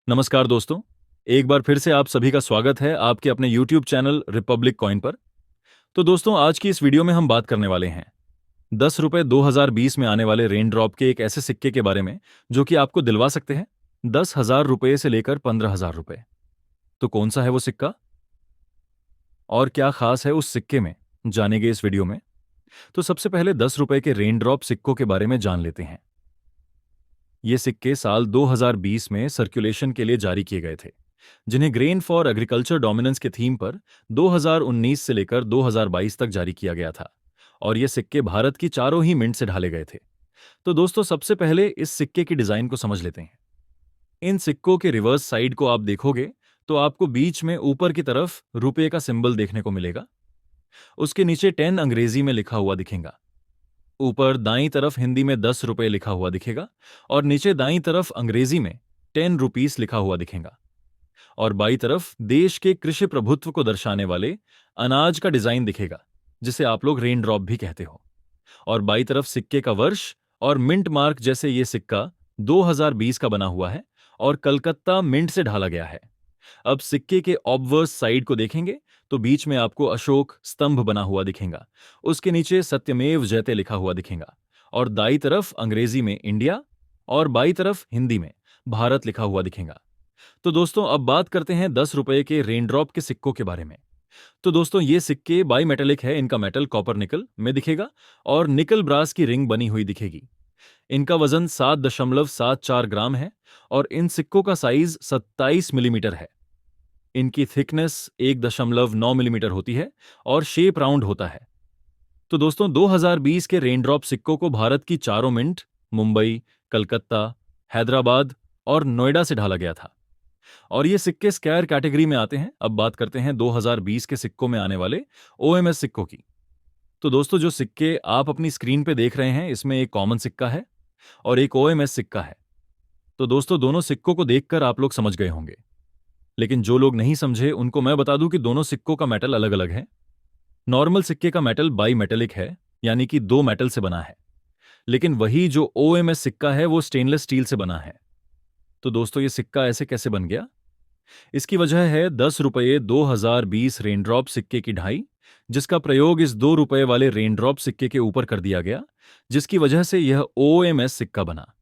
नमस्कार दोस्तों। एक बार फिर से आप सभी का स्वागत है आपके अपने YouTube चैनल रिपब्लिक कॉइन पर। तो दोस्तों, आज की इस वीडियो में हम बात करने वाले हैं 10 रुपए 2020 में आने वाले रेन ड्रॉप के एक ऐसे सिक्के के बारे में जो कि आपको दिलवा सकते हैं 10,000 रुपए से लेकर 15,000 रुपए। तो कौन सा है वो सिक्का और क्या खास है उस सिक्के में, जानेंगे इस वीडियो में। तो सबसे पहले 10 रुपए के रेन ड्रॉप सिक्कों के बारे में जान लेते हैं। ये सिक्के साल 2020 में सर्कुलेशन के लिए जारी किए गए थे, जिन्हें ग्रेन फॉर एग्रीकल्चर डोमिनेंस के थीम पर 2019 से लेकर 2022 तक जारी किया गया था और ये सिक्के भारत की चारों ही मिंट से ढाले गए थे। तो दोस्तों, सबसे पहले इस सिक्के की डिजाइन को समझ लेते हैं। इन सिक्कों के रिवर्स साइड को आप देखोगे तो आपको बीच में ऊपर की तरफ रुपए का सिंबल देखने को मिलेगा। उसके नीचे 10 अंग्रेजी में लिखा हुआ दिखेगा। ऊपर दाईं तरफ हिंदी में 10 रुपए लिखा हुआ दिखेगा और नीचे दाईं तरफ अंग्रेजी में 10 रुपीस लिखा हुआ दिखेगा। और बाईं तरफ देश के कृषि प्रभुत्व को दर्शाने वाले अनाज का डिजाइन दिखेगा, जिसे आप लोग रेन ड्रॉप भी कहते हो। और बाईं तरफ सिक्के का वर्ष और मिंट मार्क, जैसे ये सिक्का 2020 का बना हुआ है और कलकत्ता मिंट से ढाला गया है। अब सिक्के के ऑब्वर्स साइड को देखेंगे तो बीच में आपको अशोक स्तंभ बना हुआ दिखेगा। उसके नीचे सत्यमेव जयते लिखा हुआ दिखेगा और दाईं तरफ अंग्रेजी में इंडिया और बाईं तरफ हिंदी में भारत लिखा हुआ दिखेगा। तो दोस्तों, अब बात करते हैं 10 रुपए के रेनड्रॉप के सिक्कों के बारे में। तो दोस्तों, ये सिक्के बाई मेटेलिक है। इनका मेटल कॉपर निकल में दिखेगा और निकल ब्रास की रिंग बनी हुई दिखेगी। इनका वजन 7.74 ग्राम है और इन सिक्कों का साइज 27 मिलीमीटर है। इनकी थिकनेस 1.9 मिलीमीटर होती है और शेप राउंड होता है। तो दोस्तों, 2020 के रेनड्रॉप सिक्कों को भारत की चारों मिंट मुंबई, कलकत्ता, हैदराबाद और नोएडा से ढाला गया था और ये सिक्के स्क्वायर कैटेगरी में आते हैं। अब बात करते हैं 2020 के सिक्कों में आने वाले ओएमएस सिक्कों की। तो दोस्तों, जो सिक्के आप अपनी स्क्रीन पे देख रहे हैं, इसमें एक कॉमन सिक्का है और एक ओएमएस सिक्का है। तो दोस्तों, दोनों सिक्कों को देखकर आप लोग समझ गए होंगे, लेकिन जो लोग नहीं समझे उनको मैं बता दूं कि दोनों सिक्कों का मेटल अलग अलग है। नॉर्मल सिक्के का मेटल बाई मेटेलिक है, यानी कि दो मेटल से बना है, लेकिन वही जो ओएमएस सिक्का है वो स्टेनलेस स्टील से बना है। तो दोस्तों, ये सिक्का ऐसे कैसे बन गया? इसकी वजह है 10 रुपये 2020 रेनड्रॉप सिक्के की ढाई, जिसका प्रयोग इस 2 रुपये वाले रेनड्रॉप सिक्के के ऊपर कर दिया गया, जिसकी वजह से यह ओएमएस सिक्का बना।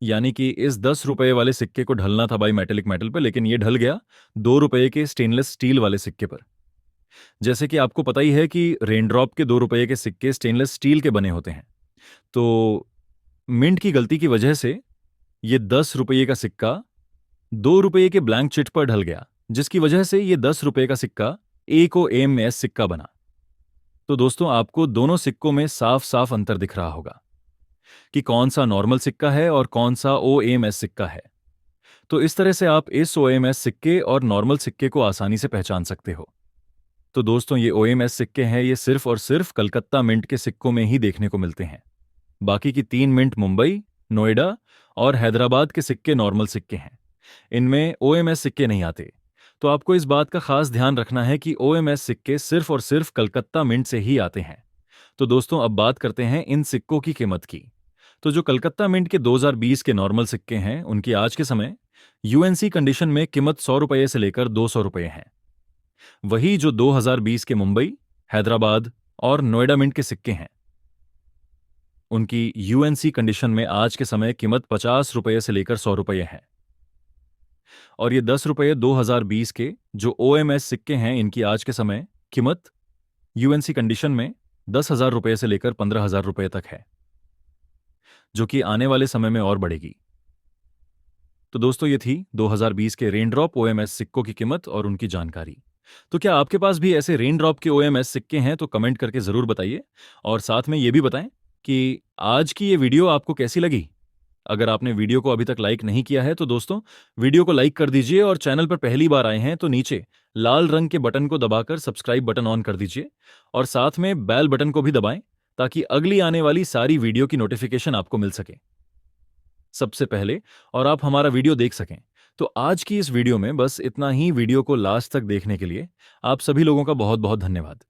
यानी कि इस 10 रुपये वाले सिक्के को ढलना था बाई मेटेलिक मेटल पर, लेकिन यह ढल गया 2 रुपये के स्टेनलेस स्टील वाले सिक्के पर। जैसे कि आपको पता ही है कि रेनड्रॉप के 2 रुपये के सिक्के स्टेनलेस स्टील के बने होते हैं। तो मिंट की गलती की वजह से ये 10 रुपये का सिक्का 2 रुपये के ब्लैंक चिट पर ढल गया, जिसकी वजह से ये 10 रुपये का सिक्का AOMS सिक्का बना। तो दोस्तों, आपको दोनों सिक्कों में साफ साफ अंतर दिख रहा होगा कि कौन सा नॉर्मल सिक्का है और कौन सा OMS सिक्का है। तो इस तरह से आप इस OMS सिक्के और नॉर्मल सिक्के को आसानी से पहचान सकते हो। तो दोस्तों, ये OMS सिक्के हैं, ये सिर्फ और सिर्फ कलकत्ता मिंट के सिक्कों में ही देखने को मिलते हैं। बाकी की 3 मिंट मुंबई, नोएडा और हैदराबाद के सिक्के नॉर्मल सिक्के हैं। इनमें OMS सिक्के नहीं आते। तो आपको इस बात का खास ध्यान रखना है कि OMS सिक्के सिर्फ और सिर्फ कलकत्ता मिंट से ही आते हैं। तो दोस्तों, अब बात करते हैं इन सिक्कों की कीमत की। तो जो कलकत्ता मिंट के 2020 के नॉर्मल सिक्के हैं, उनकी आज के समय UNC कंडीशन में कीमत 100 रुपये से लेकर 200 रुपये है। वही जो 2020 के मुंबई, हैदराबाद और नोएडा मिंट के सिक्के हैं, उनकी UNC कंडीशन में आज के समय कीमत 50 रुपये से लेकर 100 रुपये है। और ये 10 रुपये 2020 के जो OMS सिक्के हैं, इनकी आज के समय कीमत UNC कंडीशन में 10,000 रुपये से लेकर 15,000 रुपये तक है, जो कि आने वाले समय में और बढ़ेगी। तो दोस्तों, ये थी 2020 के रेनड्रॉप OMS सिक्कों की कीमत और उनकी जानकारी। तो क्या आपके पास भी ऐसे रेनड्रॉप के OMS सिक्के हैं? तो कमेंट करके जरूर बताइए और साथ में ये भी बताएं कि आज की ये वीडियो आपको कैसी लगी। अगर आपने वीडियो को अभी तक लाइक नहीं किया है तो दोस्तों, वीडियो को लाइक कर दीजिए और चैनल पर पहली बार आए हैं तो नीचे लाल रंग के बटन को दबाकर सब्सक्राइब बटन ऑन कर दीजिए और साथ में बेल बटन को भी दबाएं, ताकि अगली आने वाली सारी वीडियो की नोटिफिकेशन आपको मिल सके सबसे पहले और आप हमारा वीडियो देख सकें। तो आज की इस वीडियो में बस इतना ही। वीडियो को लास्ट तक देखने के लिए आप सभी लोगों का बहुत बहुत धन्यवाद।